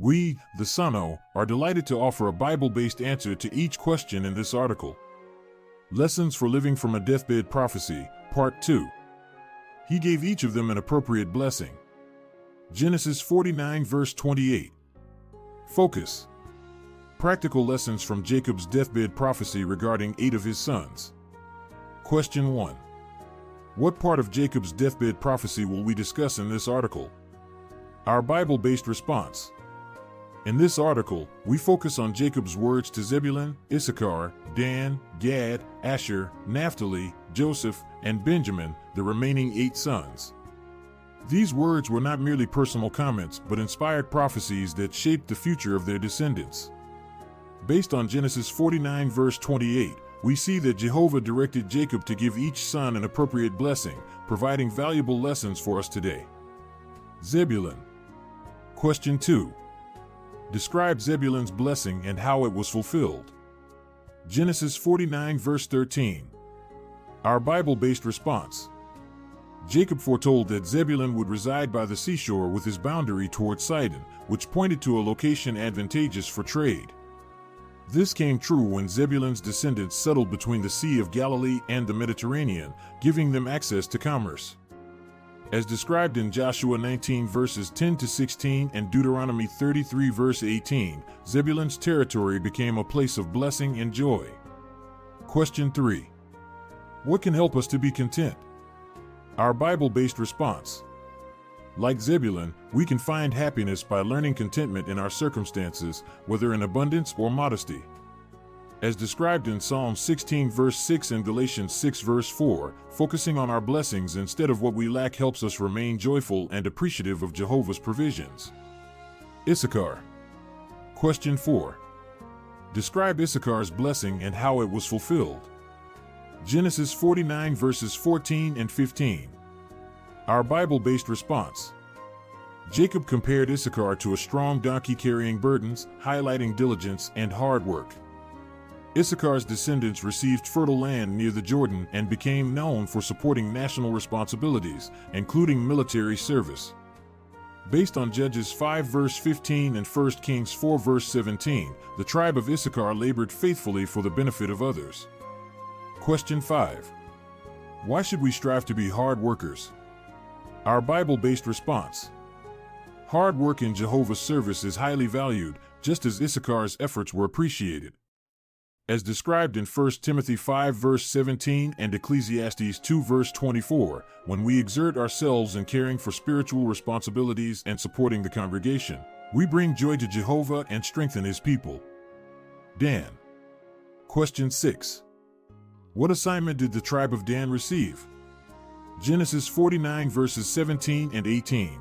We, the Sano, are delighted to offer a Bible-based answer to each question in this article. Lessons for Living from a Deathbed Prophecy, Part 2. He gave each of them an appropriate blessing. Genesis 49 verse 28. Focus. Practical lessons from Jacob's deathbed prophecy regarding 8 of his sons. Question 1. What part of Jacob's deathbed prophecy will we discuss in this article? Our Bible-based response. In this article, we focus on Jacob's words to Zebulun, Issachar, Dan, Gad, Asher, Naphtali, Joseph, and Benjamin, the remaining 8 sons. These words were not merely personal comments but inspired prophecies that shaped the future of their descendants. Based on Genesis 49 verse 28, we see that Jehovah directed Jacob to give each son an appropriate blessing, providing valuable lessons for us today. Zebulun. Question 2. Describe Zebulun's blessing and how it was fulfilled. Genesis 49 verse 13. Our Bible-based response. Jacob foretold that Zebulun would reside by the seashore with his boundary toward Sidon, which pointed to a location advantageous for trade. This came true when Zebulun's descendants settled between the Sea of Galilee and the Mediterranean, giving them access to commerce. As described in Joshua 19 verses 10 to 16 and Deuteronomy 33 verse 18, Zebulun's territory became a place of blessing and joy. Question 3. What can help us to be content? Our Bible-based response. Like Zebulun, we can find happiness by learning contentment in our circumstances, whether in abundance or modesty. As described in Psalm 16 verse 6 and Galatians 6 verse 4, focusing on our blessings instead of what we lack helps us remain joyful and appreciative of Jehovah's provisions. Issachar. Question 4. Describe Issachar's blessing and how it was fulfilled. Genesis 49 verses 14 and 15. Our Bible-based response. Jacob compared Issachar to a strong donkey carrying burdens, highlighting diligence and hard work. Issachar's descendants received fertile land near the Jordan and became known for supporting national responsibilities, including military service. Based on Judges 5 verse 15 and 1 Kings 4 verse 17, the tribe of Issachar labored faithfully for the benefit of others. Question 5. Why should we strive to be hard workers? Our Bible-based response. Hard work in Jehovah's service is highly valued, just as Issachar's efforts were appreciated. As described in 1 Timothy 5 verse 17 and Ecclesiastes 2 verse 24, when we exert ourselves in caring for spiritual responsibilities and supporting the congregation, we bring joy to Jehovah and strengthen his people. Dan. Question 6. What assignment did the tribe of Dan receive? Genesis 49 verses 17 and 18.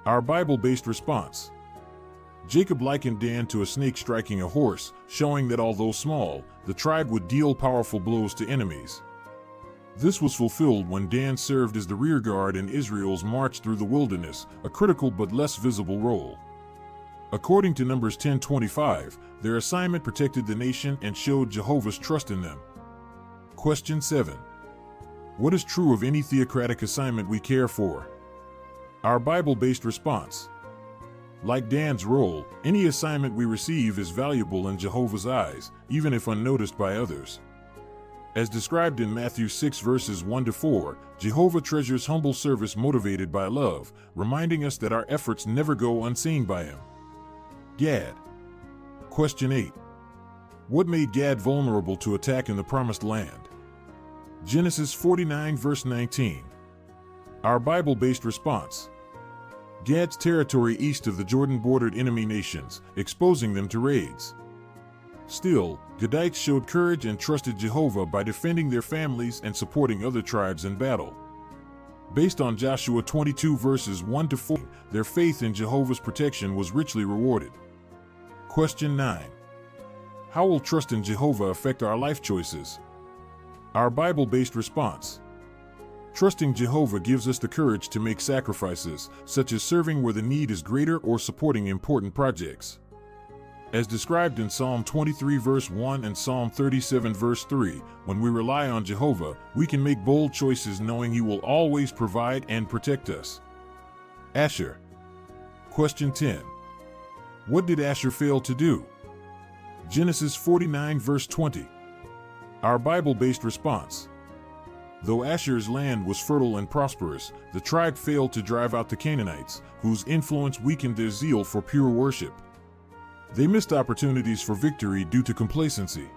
Our Bible-based response. Jacob likened Dan to a snake striking a horse, showing that although small, the tribe would deal powerful blows to enemies. This was fulfilled when Dan served as the rear guard in Israel's march through the wilderness, a critical but less visible role. According to Numbers 10:25, their assignment protected the nation and showed Jehovah's trust in them. Question 7. What is true of any theocratic assignment we care for? Our Bible-based response. Like Dan's role, any assignment we receive is valuable in Jehovah's eyes, even if unnoticed by others. As described in Matthew 6 verses 1 to 4, Jehovah treasures humble service motivated by love, reminding us that our efforts never go unseen by him. Gad. Question 8. What made Gad vulnerable to attack in the Promised Land? Genesis 49 verse 19. Our Bible-based response. Gad's territory east of the Jordan bordered enemy nations, exposing them to raids. Still, Gadites showed courage and trusted Jehovah by defending their families and supporting other tribes in battle. Based on Joshua 22 verses 1 to 4, their faith in Jehovah's protection was richly rewarded. Question 9. How will trust in Jehovah affect our life choices? Our Bible-based response. Trusting Jehovah gives us the courage to make sacrifices, such as serving where the need is greater or supporting important projects. As described in Psalm 23 verse 1 and Psalm 37 verse 3, when we rely on Jehovah, we can make bold choices knowing he will always provide and protect us. Asher. Question 10. What did Asher fail to do? Genesis 49 verse 20. Our Bible-based response. Though Asher's land was fertile and prosperous, the tribe failed to drive out the Canaanites, whose influence weakened their zeal for pure worship. They missed opportunities for victory due to complacency.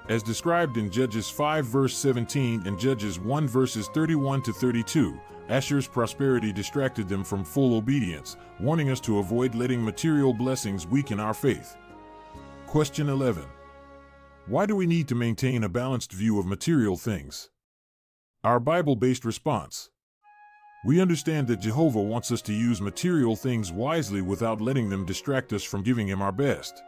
As described in Judges 5 verse 17 and Judges 1 verses 31 to 32, Asher's prosperity distracted them from full obedience, warning us to avoid letting material blessings weaken our faith. Question 11. Why do we need to maintain a balanced view of material things? Our Bible-based response. We understand that Jehovah wants us to use material things wisely without letting them distract us from giving Him our best.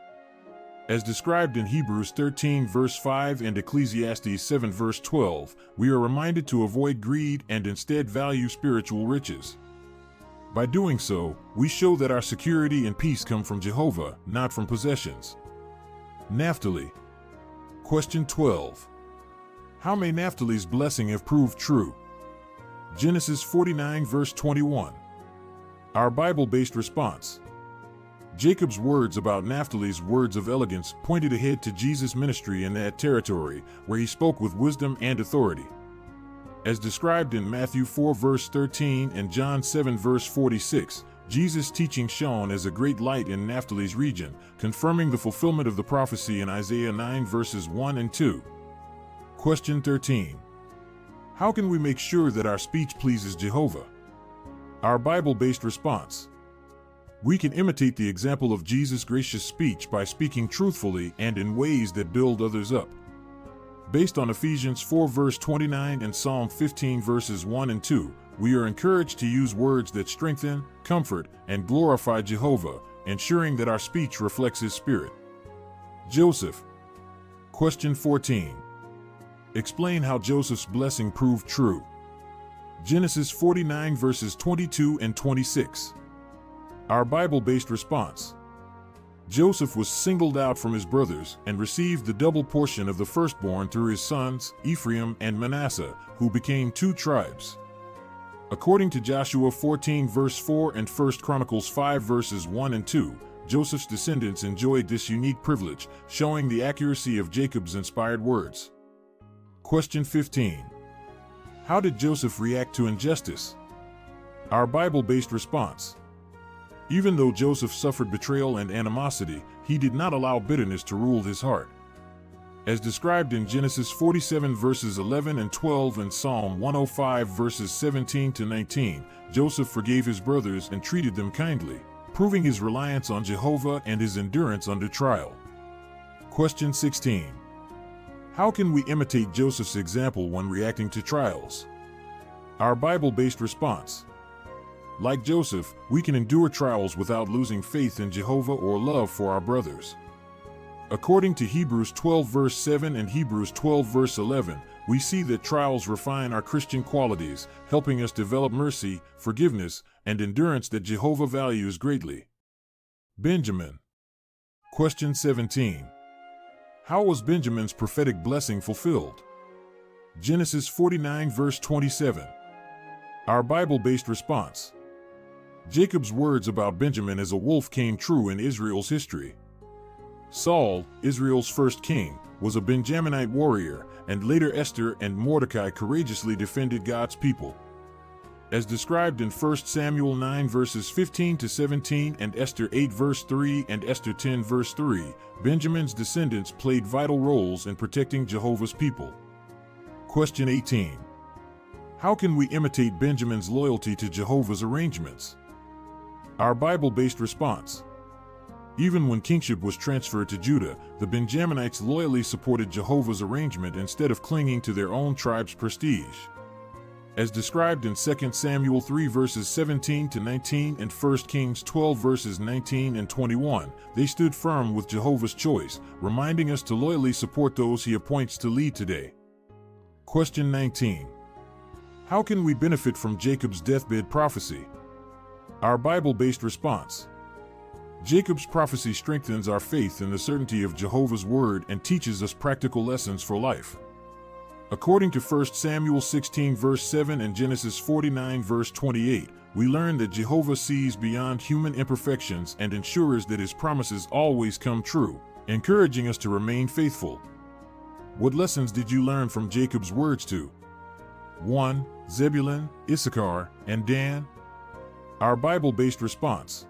As described in Hebrews 13 verse 5 and Ecclesiastes 7 verse 12, we are reminded to avoid greed and instead value spiritual riches. By doing so, we show that our security and peace come from Jehovah, not from possessions. Naphtali. Question 12. How may Naphtali's blessing have proved true? Genesis 49 verse 21. Our Bible-based response. Jacob's words about Naphtali's words of elegance pointed ahead to Jesus' ministry in that territory, where he spoke with wisdom and authority. As described in Matthew 4 verse 13 and John 7 verse 46, Jesus' teaching shone as a great light in Naphtali's region, confirming the fulfillment of the prophecy in Isaiah 9 verses 1 and 2. Question 13. How can we make sure that our speech pleases Jehovah? Our Bible-based response. We can imitate the example of Jesus' gracious speech by speaking truthfully and in ways that build others up. Based on Ephesians 4 verse 29 and Psalm 15 verses 1 and 2, we are encouraged to use words that strengthen, comfort, and glorify Jehovah, ensuring that our speech reflects His Spirit. Joseph. Question 14. Explain how Joseph's blessing proved true. Genesis 49 verses 22 and 26. Our Bible-based response. Joseph was singled out from his brothers and received the double portion of the firstborn through his sons, Ephraim and Manasseh, who became two tribes. According to Joshua 14 verse 4 and 1 Chronicles 5 verses 1 and 2, Joseph's descendants enjoyed this unique privilege, showing the accuracy of Jacob's inspired words. Question 15. How did Joseph react to injustice? Our Bible-based response. Even though Joseph suffered betrayal and animosity, he did not allow bitterness to rule his heart. As described in Genesis 47 verses 11 and 12 and Psalm 105 verses 17 to 19, Joseph forgave his brothers and treated them kindly, proving his reliance on Jehovah and his endurance under trial. Question 16. How can we imitate Joseph's example when reacting to trials? Our Bible-based response. Like Joseph, we can endure trials without losing faith in Jehovah or love for our brothers. According to Hebrews 12 verse 7 and Hebrews 12 verse 11, we see that trials refine our Christian qualities, helping us develop mercy, forgiveness, and endurance that Jehovah values greatly. Benjamin. Question 17. How was Benjamin's prophetic blessing fulfilled? Genesis 49 verse 27. Our Bible-based response. Jacob's words about Benjamin as a wolf came true in Israel's history. Saul, Israel's first king, was a Benjaminite warrior, and later Esther and Mordecai courageously defended God's people. As described in 1 Samuel 9 verses 15 to 17 and Esther 8 verse 3 and Esther 10 verse 3, Benjamin's descendants played vital roles in protecting Jehovah's people. Question 18. How can we imitate Benjamin's loyalty to Jehovah's arrangements? Our Bible-based response. Even when kingship was transferred to Judah, the Benjaminites loyally supported Jehovah's arrangement instead of clinging to their own tribe's prestige. As described in 2 Samuel 3 verses 17 to 19 and 1 Kings 12 verses 19 and 21, they stood firm with Jehovah's choice, reminding us to loyally support those He appoints to lead today. Question 19. How can we benefit from Jacob's deathbed prophecy? Our Bible-based response. Jacob's prophecy strengthens our faith in the certainty of Jehovah's word and teaches us practical lessons for life. According to 1 Samuel 16 verse 7 and Genesis 49 verse 28, we learn that Jehovah sees beyond human imperfections and ensures that his promises always come true, encouraging us to remain faithful. What lessons did you learn from Jacob's words to 1. Zebulun, Issachar, and Dan? Our Bible-based response.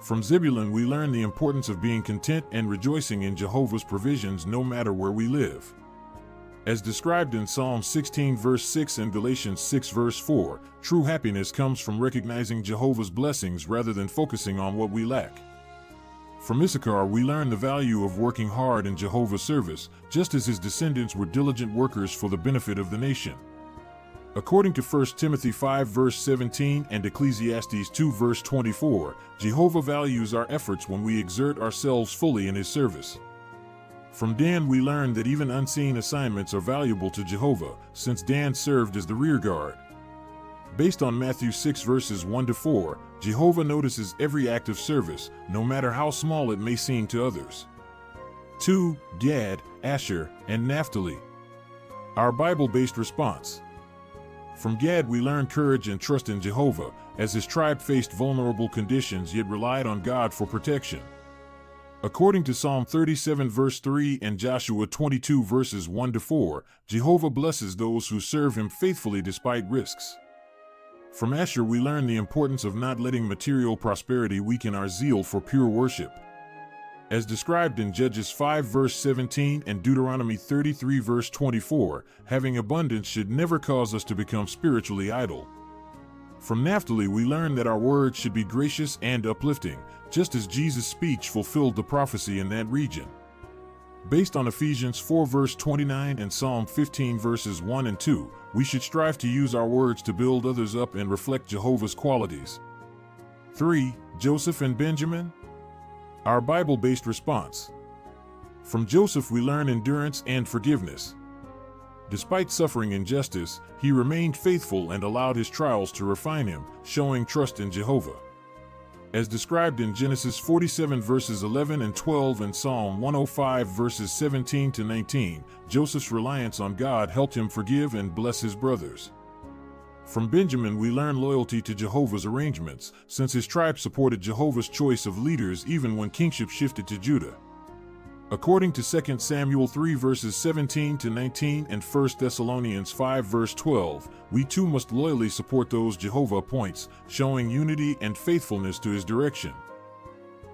From Zebulun we learn the importance of being content and rejoicing in Jehovah's provisions no matter where we live. As described in Psalm 16 verse 6 and Galatians 6 verse 4, true happiness comes from recognizing Jehovah's blessings rather than focusing on what we lack. From Issachar we learn the value of working hard in Jehovah's service, just as his descendants were diligent workers for the benefit of the nation. According to 1 Timothy 5 verse 17 and Ecclesiastes 2 verse 24, Jehovah values our efforts when we exert ourselves fully in his service. From Dan we learn that even unseen assignments are valuable to Jehovah, since Dan served as the rear guard. Based on Matthew 6 verses 1 to 4, Jehovah notices every act of service, no matter how small it may seem to others. 2. Gad, Asher, and Naphtali. Our Bible-based response. From Gad we learn courage and trust in Jehovah, as his tribe faced vulnerable conditions yet relied on God for protection. According to Psalm 37 verse 3 and Joshua 22 verses 1 to 4, Jehovah blesses those who serve him faithfully despite risks. From Asher we learn the importance of not letting material prosperity weaken our zeal for pure worship. As described in Judges 5 verse 17 and Deuteronomy 33 verse 24, having abundance should never cause us to become spiritually idle. From Naphtali we learn that our words should be gracious and uplifting, just as Jesus' speech fulfilled the prophecy in that region. Based on Ephesians 4 verse 29 and Psalm 15 verses 1 and 2, we should strive to use our words to build others up and reflect Jehovah's qualities. 3. Joseph and Benjamin. Our Bible-based response. From Joseph we learn endurance and forgiveness. Despite suffering injustice, he remained faithful and allowed his trials to refine him, showing trust in Jehovah. As described in Genesis 47 verses 11 and 12 and Psalm 105 verses 17 to 19, Joseph's reliance on God helped him forgive and bless his brothers. From Benjamin we learn loyalty to Jehovah's arrangements, since his tribe supported Jehovah's choice of leaders even when kingship shifted to Judah. According to 2 Samuel 3 verses 17 to 19 and 1 Thessalonians 5 verse 12, we too must loyally support those Jehovah appoints, showing unity and faithfulness to his direction.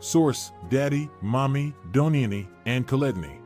Source: Daddy, Mommy, Doniani, and Koletny.